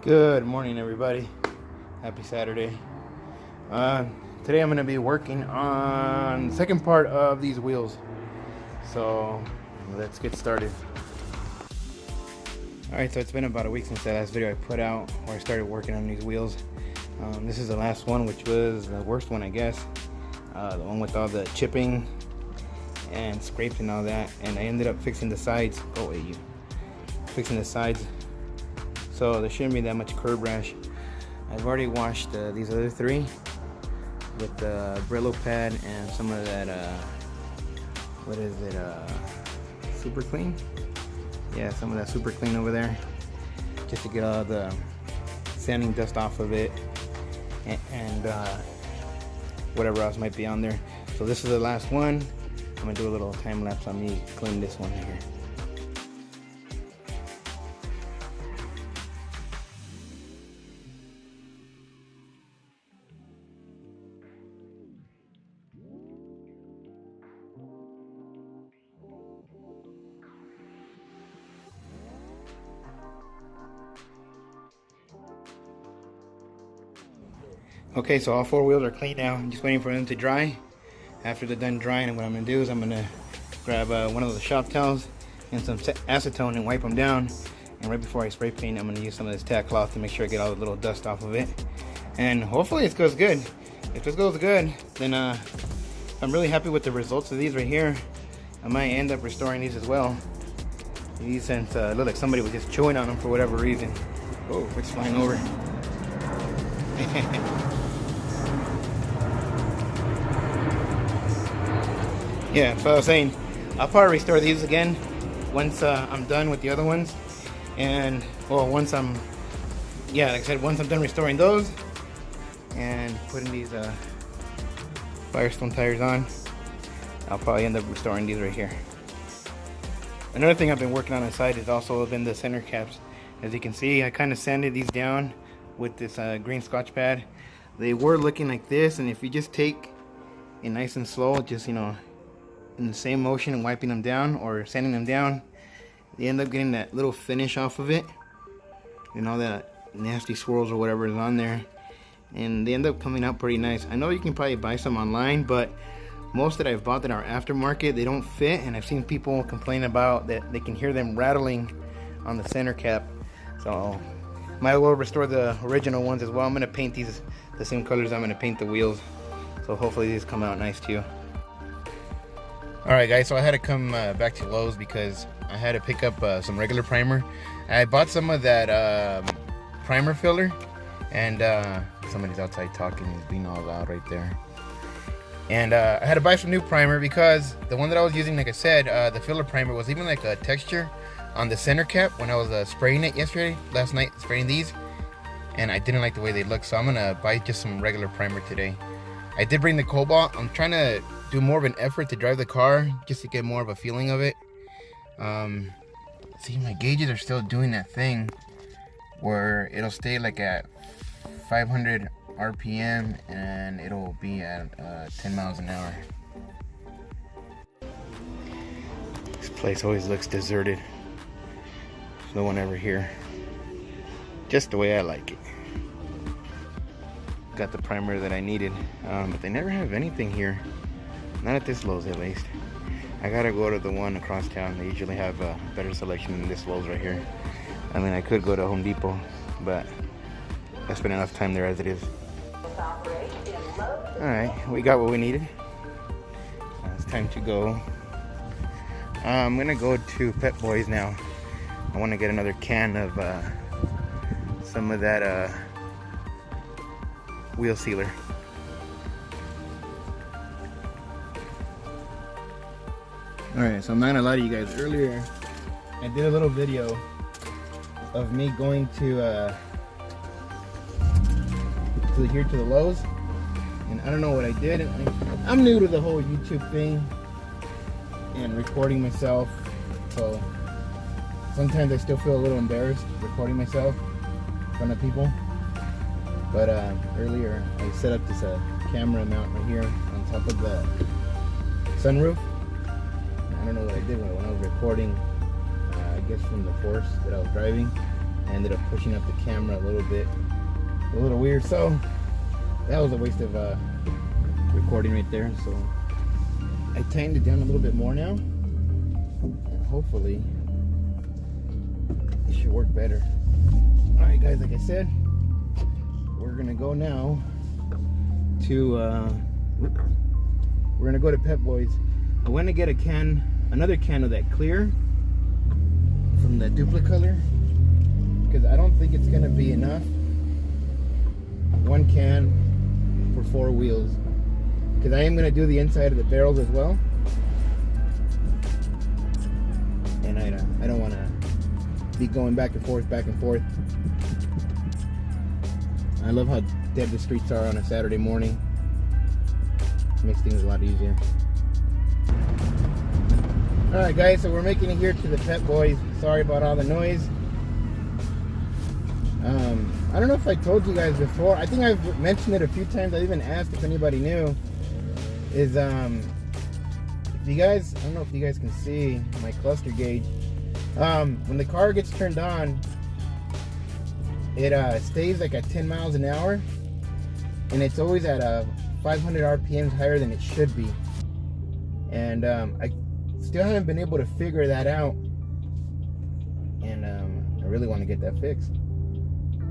Good morning, everybody. Happy Saturday. Today I'm going to be working on the second part of these wheels. So let's get started. Alright, so it's been about a week since the last video I put out where I started working on these wheels. This is the last one, which was the worst one, I guess. The one with all the chipping and scrapes and all that. And I ended up fixing the sides. Fixing the sides. So there shouldn't be that much curb rash. I've already washed these other three with the Brillo pad and some of that, super clean? Yeah, some of that super clean over there, just to get all the sanding dust off of it and whatever else might be on there. So this is the last one. I'm gonna do a little time lapse on me cleaning this one here. Okay, so all four wheels are clean now. I'm just waiting for them to dry. After they're done drying, what I'm going to do is I'm going to grab one of the shop towels and some acetone and wipe them down. And right before I spray paint, I'm going to use some of this tack cloth to make sure I get all the little dust off of it. And hopefully it goes good. If this goes good, then I'm really happy with the results of these right here. I might end up restoring these as well. These, since it looked like somebody was just chewing on them for whatever reason. Oh, it's flying over. Yeah, so I was saying, I'll probably restore these again once I'm done with the other ones. And, well, once I'm done restoring those and putting these Firestone tires on, I'll probably end up restoring these right here. Another thing I've been working on inside is also been the center caps. As you can see, I kind of sanded these down with this green Scotch pad. They were looking like this, and if you just take it nice and slow, just, you know, in the same motion and wiping them down or sanding them down, they end up getting that little finish off of it, you know, that nasty swirls or whatever is on there, and they end up coming out pretty nice. I know you can probably buy some online, but most that I've bought that are aftermarket, they don't fit, and I've seen people complain about that they can hear them rattling on the center cap. So might as well restore the original ones as well. I'm going to paint these the same colors I'm going to paint the wheels, so hopefully these come out nice too. Alright guys, so I had to come back to Lowe's because I had to pick up some regular primer. I bought some of that primer filler, and somebody's outside talking, he's being all loud right there. And I had to buy some new primer because the one that I was using, like I said, the filler primer was even like a texture on the center cap when I was spraying it last night, spraying these, and I didn't like the way they look, so I'm gonna buy just some regular primer today. I did bring the Cobalt. I'm trying to do more of an effort to drive the car just to get more of a feeling of it. See, my gauges are still doing that thing where it'll stay like at 500 RPM and it'll be at 10 miles an hour. This place always looks deserted. There's no one ever here. Just the way I like it. Got the primer that I needed, but they never have anything here. Not at this Lowe's, at least. I gotta go to the one across town. They usually have a better selection than this Lowe's right here. I mean, I could go to Home Depot, but I spent enough time there as it is. Alright, we got what we needed. It's time to go. I'm gonna go to Pep Boys now. I want to get another can of some of that wheel sealer. Alright, so I'm not gonna lie to you guys. Earlier, I did a little video of me going to the Lowe's, and I don't know what I did. I'm new to the whole YouTube thing and recording myself, so sometimes I still feel a little embarrassed recording myself in front of people. But earlier I set up this camera mount right here on top of the sunroof. I don't know what I did when I was recording, I guess from the force that I was driving. I ended up pushing up the camera a little weird. So that was a waste of recording right there. So I tightened it down a little bit more now, and hopefully it should work better. All right, guys, like I said, we're gonna go now to we're gonna go to Pep Boys. I want to get another can of that clear from the Duplicolor, because I don't think it's gonna be enough. One can for 4 wheels, because I am gonna do the inside of the barrels as well, and I don't want to be going back and forth. I love how dead the streets are on a Saturday morning. Makes things a lot easier. Alright guys, so we're making it here to the Pep Boys. Sorry about all the noise. I don't know if I told you guys before. I think I've mentioned it a few times. I even asked if anybody knew. Is if you guys, I don't know if you guys can see my cluster gauge. When the car gets turned on, it stays like at 10 miles an hour, and it's always at 500 RPMs higher than it should be. And I still haven't been able to figure that out, and I really want to get that fixed.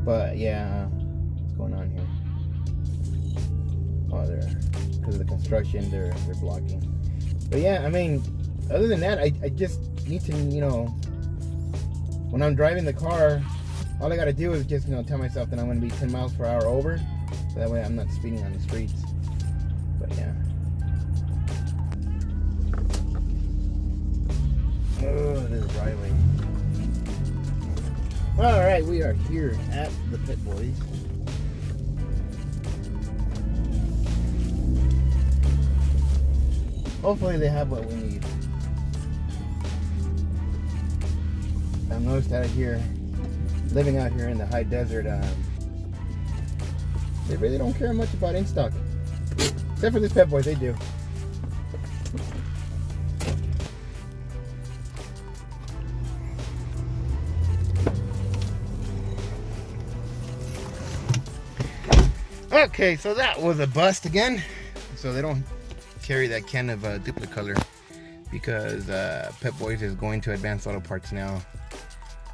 But yeah, what's going on here? Oh, because of the construction, they're blocking. But yeah, I mean, other than that, I just need to, you know, when I'm driving the car, all I gotta do is just, you know, tell myself that I'm gonna be 10 miles per hour over, so that way I'm not speeding on the streets. But yeah. Oh, this driveway. Alright, we are here at the Pet Boys. Hopefully they have what we need. I've noticed out here, living out here in the high desert, they really don't care much about in stock. Except for this Pep Boys, they do. Okay, so that was a bust again. So they don't carry that can of Duplicolor because Pep Boys is going to Advanced Auto Parts now.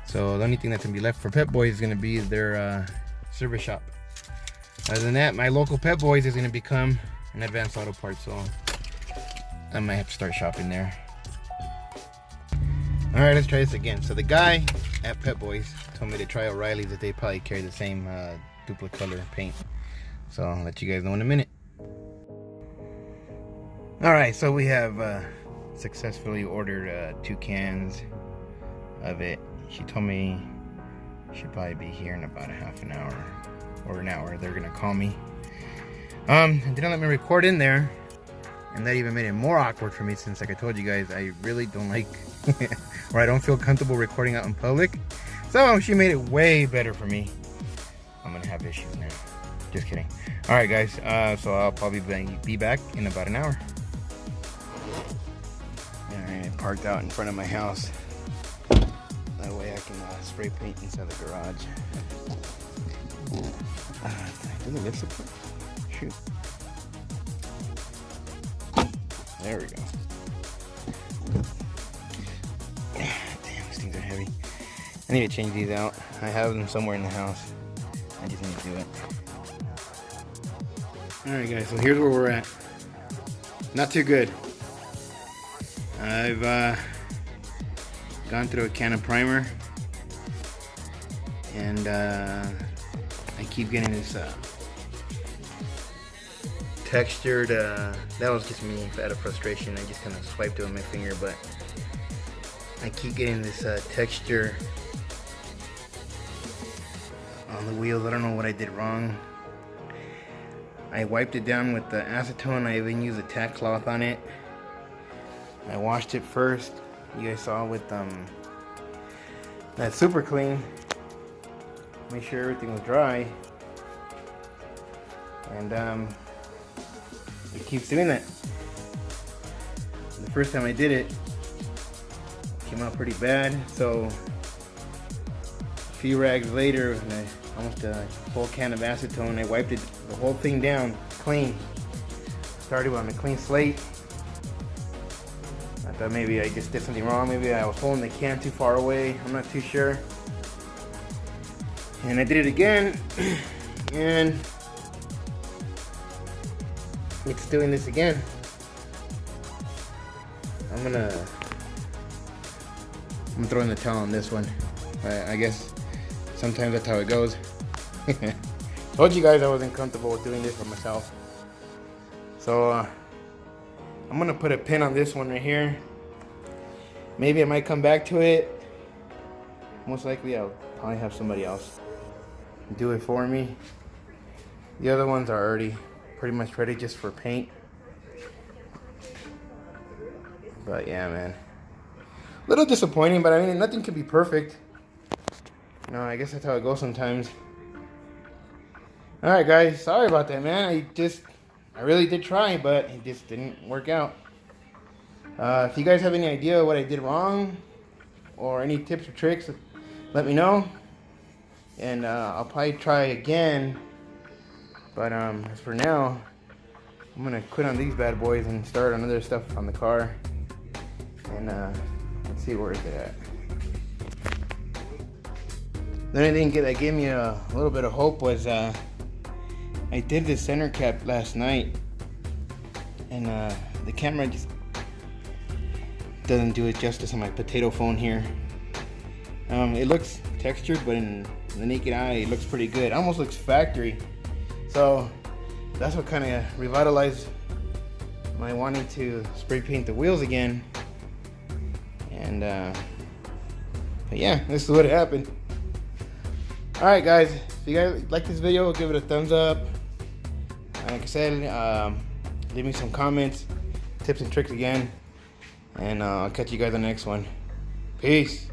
So the only thing that's gonna be left for Pep Boys is gonna be their service shop. Other than that, my local Pep Boys is gonna become an Advanced Auto Parts, so I might have to start shopping there. All right, let's try this again. So the guy at Pep Boys told me to try O'Reilly's, that they probably carry the same Duplicolor paint. So I'll let you guys know in a minute. All right, so we have successfully ordered 2 cans of it. She told me she'll probably be here in about a half an hour or an hour. They're gonna call me. They didn't let me record in there, and that even made it more awkward for me, since, like I told you guys, I really don't like or I don't feel comfortable recording out in public. So she made it way better for me. I'm gonna have issues now. Just kidding. All right, guys. So I'll probably be back in about an hour. All right, parked out in front of my house. That way I can spray paint inside the garage. Does it lift support? Shoot. There we go. Damn, these things are heavy. I need to change these out. I have them somewhere in the house. I just need to do it. Alright guys, so here's where we're at. Not too good. I've gone through a can of primer, and I keep getting this textured, that was just me out of frustration. I just kind of swiped it with my finger, but I keep getting this texture on the wheels. I don't know what I did wrong. I wiped it down with the acetone. I even used a tack cloth on it. I washed it first. You guys saw with that super clean. Make sure everything was dry. And it keeps doing that. The first time I did it, it came out pretty bad. So few rags later, and almost a full can of acetone. I wiped it, the whole thing down clean. Started on a clean slate. I thought maybe I just did something wrong. Maybe I was holding the can too far away. I'm not too sure. And I did it again, and it's doing this again. I'm gonna throw in the towel on this one. I guess sometimes that's how it goes. Told you guys I wasn't comfortable with doing this for myself. So I'm gonna put a pin on this one right here. Maybe I might come back to it. Most likely I'll probably have somebody else do it for me. The other ones are already pretty much ready just for paint. But yeah, man. A little disappointing, but I mean, nothing could be perfect. No, I guess that's how it goes sometimes. Alright guys, sorry about that, man. I really did try, but it just didn't work out. If you guys have any idea what I did wrong, or any tips or tricks, let me know. And I'll probably try again. But as for now, I'm gonna quit on these bad boys and start on other stuff on the car. And let's see where is it at. The only thing that gave me a little bit of hope was I did the center cap last night, and the camera just doesn't do it justice on my potato phone here. It looks textured, but in the naked eye it looks pretty good. It almost looks factory. So that's what kind of revitalized my wanting to spray paint the wheels again. And but yeah, this is what happened. Alright guys, if you guys like this video, give it a thumbs up. Like I said, leave me some comments, tips and tricks again, and I'll catch you guys on the next one. Peace.